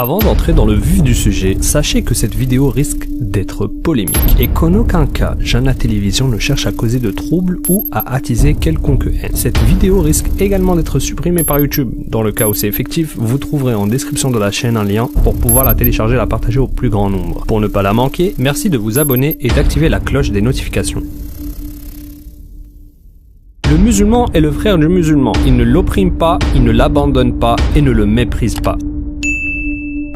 Avant d'entrer dans le vif du sujet, sachez que cette vidéo risque d'être polémique et qu'en aucun cas, Jana Télévision ne cherche à causer de troubles ou à attiser quelconque haine. Cette vidéo risque également d'être supprimée par YouTube. Dans le cas où c'est effectif, vous trouverez en description de la chaîne un lien pour pouvoir la télécharger et la partager au plus grand nombre. Pour ne pas la manquer, merci de vous abonner et d'activer la cloche des notifications. Le musulman est le frère du musulman. Il ne l'opprime pas, il ne l'abandonne pas et ne le méprise pas.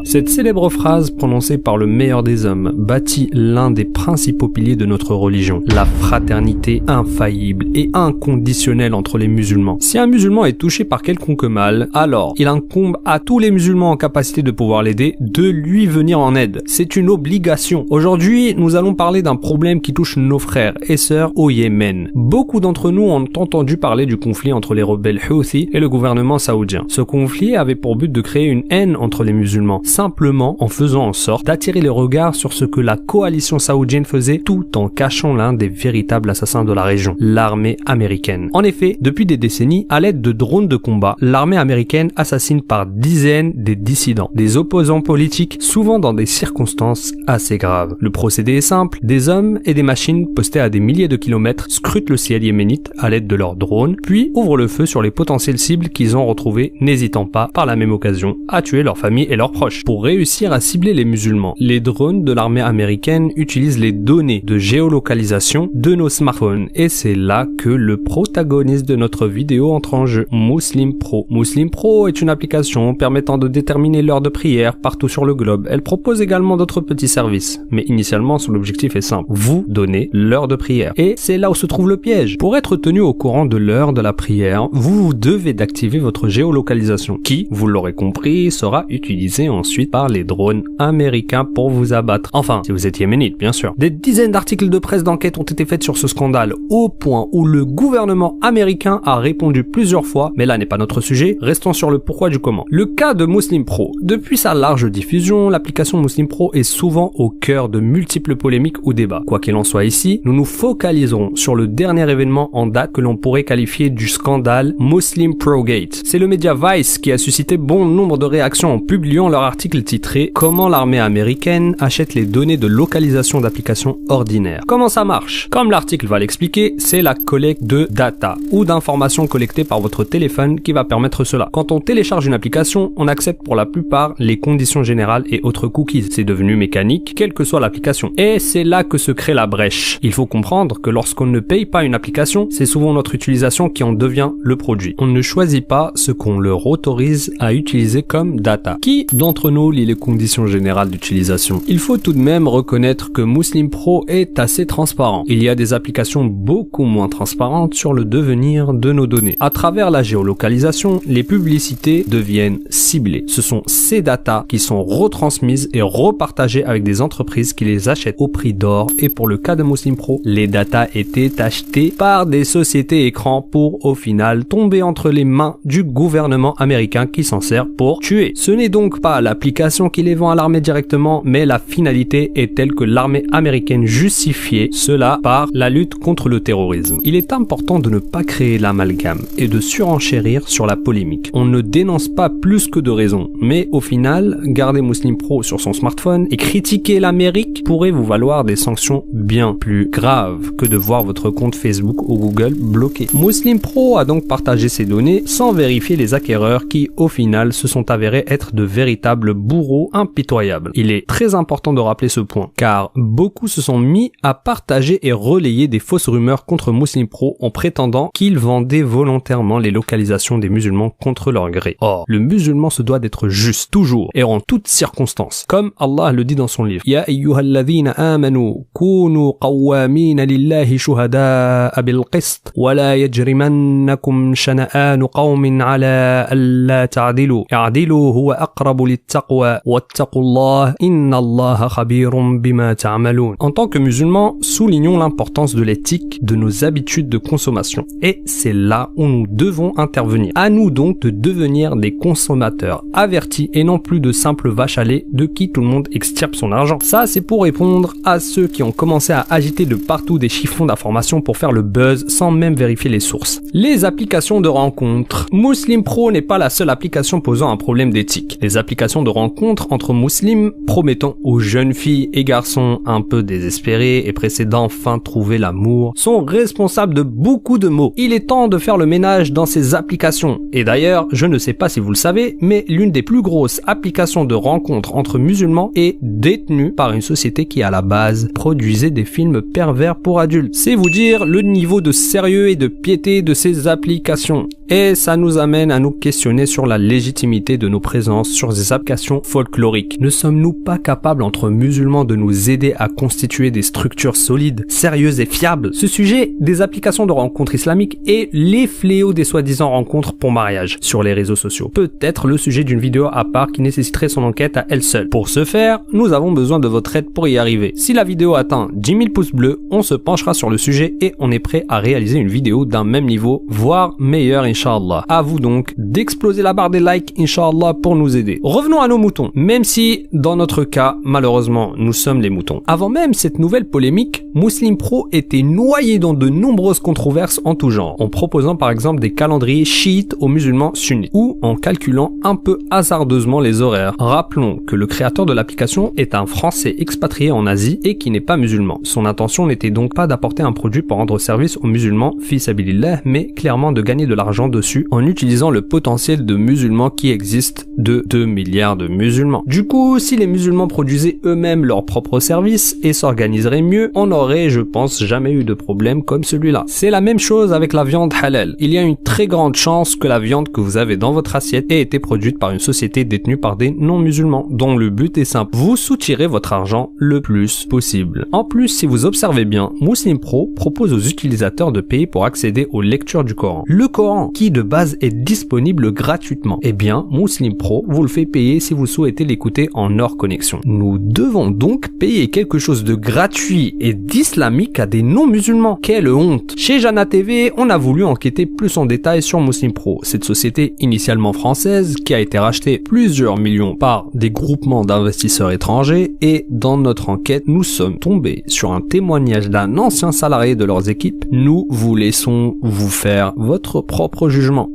Cette célèbre phrase prononcée par le meilleur des hommes bâtit l'un des principaux piliers de notre religion, la fraternité infaillible et inconditionnelle entre les musulmans. Si un musulman est touché par quelconque mal, alors il incombe à tous les musulmans en capacité de pouvoir l'aider de lui venir en aide. C'est une obligation. Aujourd'hui, nous allons parler d'un problème qui touche nos frères et sœurs au Yémen. Beaucoup d'entre nous ont entendu parler du conflit entre les rebelles Houthis et le gouvernement saoudien. Ce conflit avait pour but de créer une haine entre les musulmans, simplement en faisant en sorte d'attirer les regards sur ce que la coalition saoudienne faisait tout en cachant l'un des véritables assassins de la région, l'armée américaine. En effet, depuis des décennies, à l'aide de drones de combat, l'armée américaine assassine par dizaines des dissidents, des opposants politiques, souvent dans des circonstances assez graves. Le procédé est simple, des hommes et des machines postés à des milliers de kilomètres scrutent le ciel yéménite à l'aide de leurs drones, puis ouvrent le feu sur les potentielles cibles qu'ils ont retrouvées, n'hésitant pas, par la même occasion, à tuer leurs familles et leurs proches. Pour réussir à cibler les musulmans, les drones de l'armée américaine utilisent les données de géolocalisation de nos smartphones et c'est là que le protagoniste de notre vidéo entre en jeu, Muslim Pro. Muslim Pro est une application permettant de déterminer l'heure de prière partout sur le globe. Elle propose également d'autres petits services, mais initialement son objectif est simple, vous donner l'heure de prière. Et c'est là où se trouve le piège. Pour être tenu au courant de l'heure de la prière, vous devez d'activer votre géolocalisation qui, vous l'aurez compris, sera utilisée ensuite par les drones américains pour vous abattre. Enfin, si vous êtes yéménite, bien sûr. Des dizaines d'articles de presse d'enquête ont été faits sur ce scandale, au point où le gouvernement américain a répondu plusieurs fois, mais là n'est pas notre sujet, restons sur le pourquoi du comment. Le cas de Muslim Pro. Depuis sa large diffusion, l'application Muslim Pro est souvent au cœur de multiples polémiques ou débats. Quoi qu'il en soit ici, nous nous focaliserons sur le dernier événement en date que l'on pourrait qualifier du scandale Muslim Pro Gate. C'est le média Vice qui a suscité bon nombre de réactions en publiant leur article titré « Comment l'armée américaine achète les données de localisation d'applications ordinaires ». Comment ça marche? Comme l'article va l'expliquer, c'est la collecte de data ou d'informations collectées par votre téléphone qui va permettre cela. Quand on télécharge une application, on accepte pour la plupart les conditions générales et autres cookies. C'est devenu mécanique, quelle que soit l'application. Et c'est là que se crée la brèche. Il faut comprendre que lorsqu'on ne paye pas une application, c'est souvent notre utilisation qui en devient le produit. On ne choisit pas ce qu'on leur autorise à utiliser comme data. Qui d'entre nous lit les conditions générales d'utilisation? Il faut tout de même reconnaître que Muslim Pro est assez transparent. Il y a des applications beaucoup moins transparentes sur le devenir de nos données. À travers la géolocalisation, les publicités deviennent ciblées. Ce sont ces datas qui sont retransmises et repartagées avec des entreprises qui les achètent au prix d'or et pour le cas de Muslim Pro, les datas étaient achetées par des sociétés écrans pour au final tomber entre les mains du gouvernement américain qui s'en sert pour tuer. Ce n'est donc pas l'application qui les vend à l'armée directement, mais la finalité est telle que l'armée américaine justifiait cela par la lutte contre le terrorisme. Il est important de ne pas créer l'amalgame et de surenchérir sur la polémique. On ne dénonce pas plus que de raison, mais au final, garder Muslim Pro sur son smartphone et critiquer l'Amérique pourrait vous valoir des sanctions bien plus graves que de voir votre compte Facebook ou Google bloqué. Muslim Pro a donc partagé ses données sans vérifier les acquéreurs qui, au final, se sont avérés être de véritables bourreaux impitoyables. Il est très important de rappeler ce point, car beaucoup se sont mis à partager et relayer des fausses rumeurs contre Muslim Pro en prétendant qu'ils vendaient volontairement les localisations des musulmans contre leur gré. Or, le musulman se doit d'être juste, toujours, et en toutes circonstances, comme Allah le dit dans son livre. Ya ayyuhalladhina amanu kunu qawwamina lillahi shuhada'a bil qist wa la yajrimannakum shana'anu qawmin ala alla ta'dilu. I'dilu huwa aqrabu littaqwa wattaqullah innallaha khabirun bima ta'malun. En tant que musulmans, soulignons l'importance de l'éthique de nos habitudes de consommation. Et c'est là où nous devons intervenir. À nous donc de devenir des consommateurs avertis et non plus de simples vaches à lait de qui tout le monde extirpe son argent. Ça, c'est pour répondre à ceux qui ont commencé à agiter de partout des chiffons d'informations pour faire le buzz sans même vérifier les sources. Les applications de rencontres. Muslim Pro n'est pas la seule application posant un problème d'éthique. Les applications de rencontres entre musulmans promettant aux jeunes filles et garçons un peu désespérés et pressés d'enfin trouver l'amour sont responsables de beaucoup de maux. Il est temps de faire le ménage dans ces applications. Et d'ailleurs, je ne sais pas si vous le savez, mais l'une des plus grosses applications de rencontres entre musulmans est détenue par une société qui à la base produisait des films pervers pour adultes. C'est vous dire le niveau de sérieux et de piété de ces applications. Et ça nous amène à nous questionner sur la légitimité de nos présences sur ces applications folkloriques. Ne sommes-nous pas capables entre musulmans de nous aider à constituer des structures solides, sérieuses et fiables? Ce sujet des applications de rencontres islamiques est les fléaux des soi-disant rencontres pour mariage sur les réseaux sociaux. Peut-être le sujet d'une vidéo à part qui nécessiterait son enquête à elle seule. Pour ce faire, nous avons besoin de votre aide pour y arriver. Si la vidéo atteint 10 000 pouces bleus, on se penchera sur le sujet et on est prêt à réaliser une vidéo d'un même niveau, voire meilleur, Inch'Allah. À vous donc d'exploser la barre des likes, Inch'Allah, pour nous aider. Revenons à nos moutons, même si, dans notre cas, malheureusement, nous sommes les moutons. Avant même cette nouvelle polémique, Muslim Pro était noyé dans de nombreuses controverses en tout genre, en proposant par exemple des calendriers chiites aux musulmans sunnites, ou en calculant un peu hasardeusement les horaires. Rappelons que le créateur de l'application est un Français expatrié en Asie et qui n'est pas musulman. Son intention n'était donc pas d'apporter un produit pour rendre service aux musulmans, fi sabilillah, mais clairement de gagner de l'argent dessus en utilisant le potentiel de musulmans qui existe de 2 milliards de musulmans. Du coup, si les musulmans produisaient eux-mêmes leurs propres services et s'organiseraient mieux, on n'aurait, je pense, jamais eu de problème comme celui-là. C'est la même chose avec la viande halal. Il y a une très grande chance que la viande que vous avez dans votre assiette ait été produite par une société détenue par des non-musulmans, dont le but est simple. Vous soutirez votre argent le plus possible. En plus, si vous observez bien, Muslim Pro propose aux utilisateurs de payer pour accéder aux lectures du Coran. Le Coran, qui de base est disponible gratuitement. Eh bien, Muslim Pro vous le fait payer si vous souhaitez l'écouter en hors connexion. Nous devons donc payer quelque chose de gratuit et d'islamique à des non-musulmans. Quelle honte! Chez Jana TV, on a voulu enquêter plus en détail sur Muslim Pro, cette société initialement française qui a été rachetée plusieurs millions par des groupements d'investisseurs étrangers, et dans notre enquête, nous sommes tombés sur un témoignage d'un ancien salarié de leurs équipes. Nous vous laissons vous faire votre propre jugement.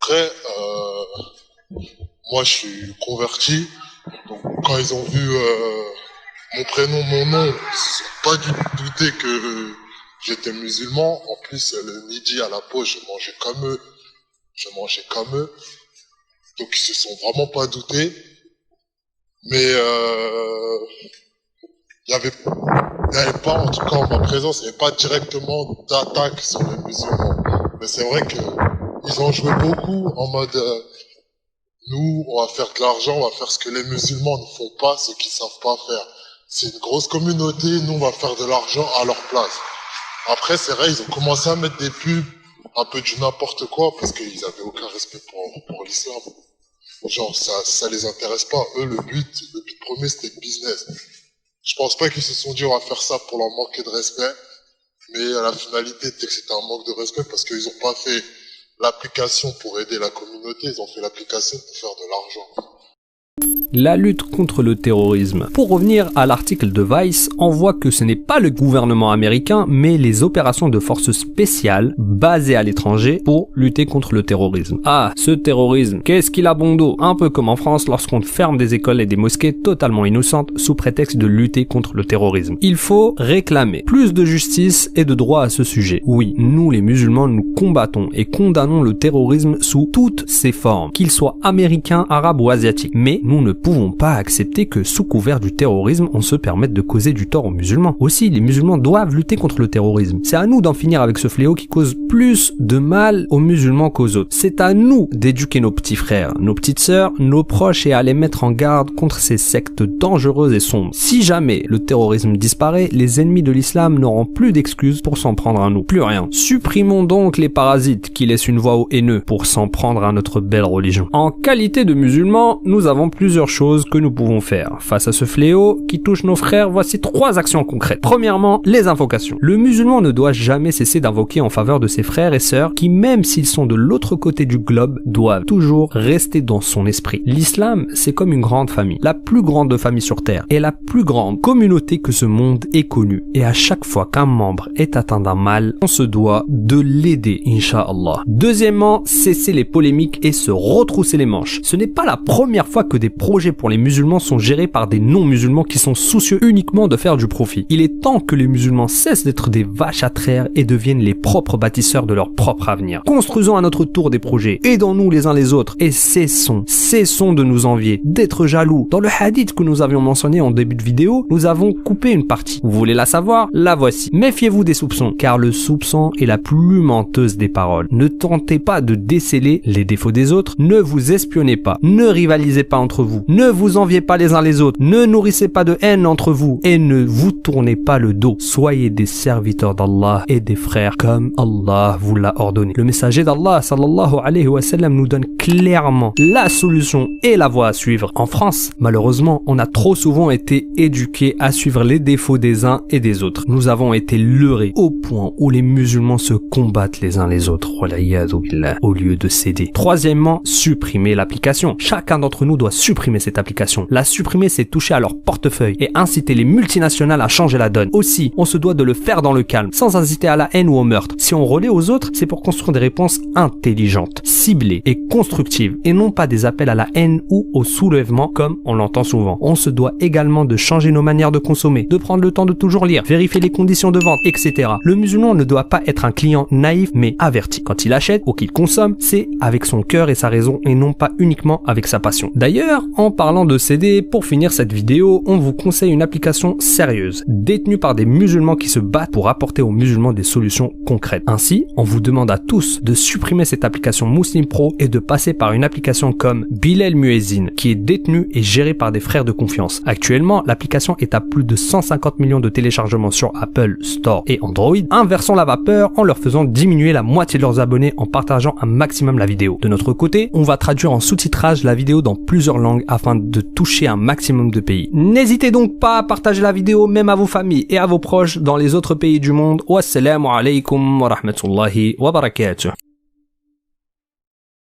Après, moi je suis converti, donc quand ils ont vu mon prénom, mon nom, ils ne se sont pas douté que j'étais musulman. En plus, le midi à la pause, je mangeais comme eux, donc ils se sont vraiment pas doutés. Mais il n'y avait pas, en tout cas en ma présence, il n'y avait pas directement d'attaque sur les musulmans. Mais c'est vrai que ils ont joué beaucoup en mode nous, on va faire de l'argent, on va faire ce que les musulmans ne font pas, ce qu'ils savent pas faire. C'est une grosse communauté, nous on va faire de l'argent à leur place. Après, c'est vrai, ils ont commencé à mettre des pubs, un peu du n'importe quoi, parce qu'ils avaient aucun respect pour l'islam. Genre, ça les intéresse pas. Eux, le but premier, c'était le business. Je pense pas qu'ils se sont dit, on va faire ça pour leur manquer de respect. Mais la finalité était que c'était un manque de respect parce qu'ils ont pas fait l'application pour aider la communauté, ils ont fait l'application pour faire de l'argent. La lutte contre le terrorisme. Pour revenir à l'article de Vice, on voit que ce n'est pas le gouvernement américain, mais les opérations de forces spéciales basées à l'étranger pour lutter contre le terrorisme. Ah, ce terrorisme, qu'est-ce qu'il a bon dos? Un peu comme en France lorsqu'on ferme des écoles et des mosquées totalement innocentes sous prétexte de lutter contre le terrorisme. Il faut réclamer plus de justice et de droit à ce sujet. Oui, nous les musulmans, nous combattons et condamnons le terrorisme sous toutes ses formes, qu'il soit américain, arabe ou asiatique. Mais nous ne pouvons pas accepter que sous couvert du terrorisme, on se permette de causer du tort aux musulmans. Aussi, les musulmans doivent lutter contre le terrorisme. C'est à nous d'en finir avec ce fléau qui cause plus de mal aux musulmans qu'aux autres. C'est à nous d'éduquer nos petits frères, nos petites sœurs, nos proches et à les mettre en garde contre ces sectes dangereuses et sombres. Si jamais le terrorisme disparaît, les ennemis de l'islam n'auront plus d'excuses pour s'en prendre à nous. Plus rien. Supprimons donc les parasites qui laissent une voie aux haineux pour s'en prendre à notre belle religion. En qualité de musulmans, nous avons plusieurs choses que nous pouvons faire. Face à ce fléau qui touche nos frères, voici 3 actions concrètes. Premièrement, les invocations. Le musulman ne doit jamais cesser d'invoquer en faveur de ses frères et sœurs qui, même s'ils sont de l'autre côté du globe, doivent toujours rester dans son esprit. L'islam, c'est comme une grande famille, la plus grande famille sur terre et la plus grande communauté que ce monde ait connue. Et à chaque fois qu'un membre est atteint d'un mal, on se doit de l'aider, Inch'Allah. Deuxièmement, cesser les polémiques et se retrousser les manches. Ce n'est pas la première fois que des problèmes projets pour les musulmans sont gérés par des non-musulmans qui sont soucieux uniquement de faire du profit. Il est temps que les musulmans cessent d'être des vaches à traire et deviennent les propres bâtisseurs de leur propre avenir. Construisons à notre tour des projets, aidons-nous les uns les autres et cessons de nous envier, d'être jaloux. Dans le hadith que nous avions mentionné en début de vidéo, nous avons coupé une partie. Vous voulez la savoir? La voici. Méfiez-vous des soupçons, car le soupçon est la plus menteuse des paroles. Ne tentez pas de déceler les défauts des autres, ne vous espionnez pas, ne rivalisez pas entre vous, ne vous enviez pas les uns les autres, ne nourrissez pas de haine entre vous et ne vous tournez pas le dos. Soyez des serviteurs d'Allah et des frères comme Allah vous l'a ordonné. Le messager d'Allah sallallahu alayhi wa sallam nous donne clairement la solution et la voie à suivre. En France, malheureusement, on a trop souvent été éduqués à suivre les défauts des uns et des autres. Nous avons été leurrés au point où les musulmans se combattent les uns les autres au lieu de céder. Troisièmement, supprimer l'application. Chacun d'entre nous doit supprimer cette application. La supprimer, c'est toucher à leur portefeuille et inciter les multinationales à changer la donne. Aussi, on se doit de le faire dans le calme, sans inciter à la haine ou au meurtre. Si on relaie aux autres, c'est pour construire des réponses intelligentes, ciblées et constructives, et non pas des appels à la haine ou au soulèvement comme on l'entend souvent. On se doit également de changer nos manières de consommer, de prendre le temps de toujours lire, vérifier les conditions de vente, etc. Le musulman ne doit pas être un client naïf mais averti. Quand il achète ou qu'il consomme, c'est avec son cœur et sa raison et non pas uniquement avec sa passion. D'ailleurs, en parlant de CD, pour finir cette vidéo, on vous conseille une application sérieuse, détenue par des musulmans qui se battent pour apporter aux musulmans des solutions concrètes. Ainsi, on vous demande à tous de supprimer cette application Muslim Pro et de passer par une application comme Bilal Muezzin, qui est détenue et gérée par des frères de confiance. Actuellement, l'application est à plus de 150 millions de téléchargements sur Apple Store et Android. Inversons la vapeur en leur faisant diminuer la moitié de leurs abonnés en partageant un maximum la vidéo. De notre côté, on va traduire en sous-titrage la vidéo dans plusieurs langues afin de toucher un maximum de pays. N'hésitez donc pas à partager la vidéo même à vos familles et à vos proches dans les autres pays du monde. Wassalamu alaikum wa rahmatullahi wa barakatuh.